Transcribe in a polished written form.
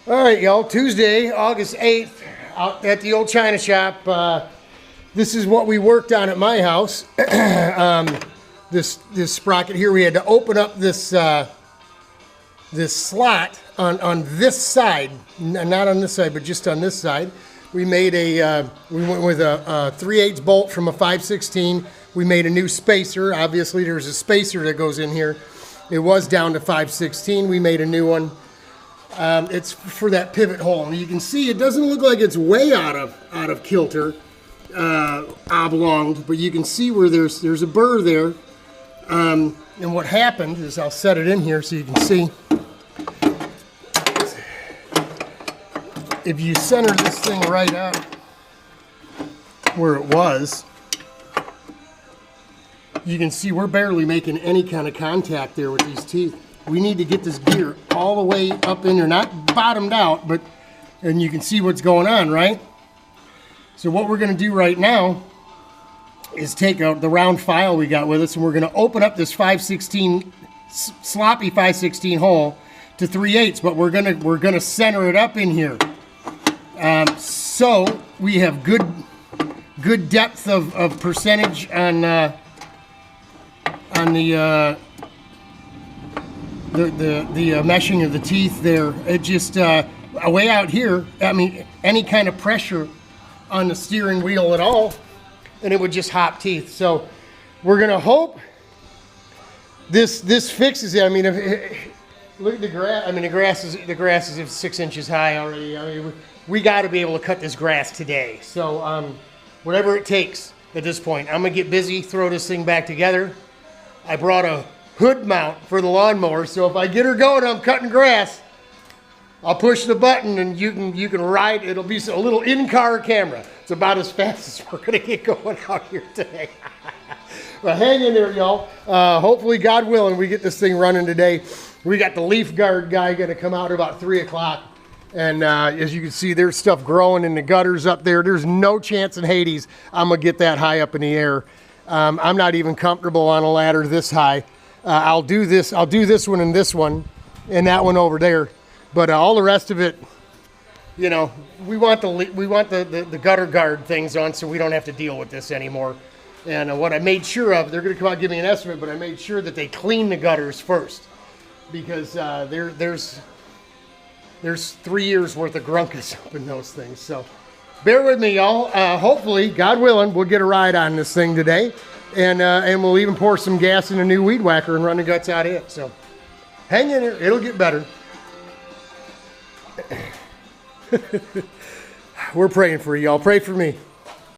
All right, y'all, Tuesday, August 8th, out at the old China shop. This is what we worked on at my house. This sprocket here, we had to open up this this slot on this side, not on this side, but just on this side. We made we went with a 3/8 bolt from a 5/16. We made a new spacer. Obviously, there's a spacer that goes in here. It was down to 5/16. We made a new one. It's for that pivot hole. And you can see it doesn't look like it's way out of kilter, oblonged, but you can see where there's a burr there. And what happened is, I'll set it in here so you can see. If you center this thing right up where it was, you can see we're barely making any kind of contact there with these teeth. We need to get this gear all the way up in there, not bottomed out, but, and you can see what's going on, right? So what we're going to do right now is take out the round file we got with us, and we're going to open up this 5/16 sloppy 5/16 hole to 3/8, but we're gonna center it up in here. So we have good depth of percentage on the meshing of the teeth there. It just way out here, I mean, any kind of pressure on the steering wheel at all, and it would just hop teeth. So we're gonna hope this fixes it. I mean, look at the grass. I mean, the grass is 6 inches high already. I mean, we got to be able to cut this grass today. So whatever it takes at this point, I'm gonna get busy, throw this thing back together. I brought a hood mount for the lawnmower, so if I get her going, I'm cutting grass. I'll push the button and you can ride. It'll be a little in-car camera. It's about as fast as we're gonna get going out here today. But hang in there, y'all. Hopefully, God willing, we get this thing running today. We got the leaf guard guy gonna come out about 3 o'clock. And as you can see, there's stuff growing in the gutters up there. There's no chance in Hades I'm gonna get that high up in the air. I'm not even comfortable on a ladder this high. I'll do this one and this one and that one over there. But all the rest of it, you know, we want the gutter guard things on so we don't have to deal with this anymore. And what I made sure of, they're gonna come out and give me an estimate, but I made sure that they clean the gutters first, because there's 3 years worth of grunkus up in those things. So bear with me, y'all. Hopefully, God willing, we'll get a ride on this thing today, and we'll even pour some gas in a new weed whacker and run the guts out of it. So hang in there, it'll get better. We're praying for you, y'all. Pray for me.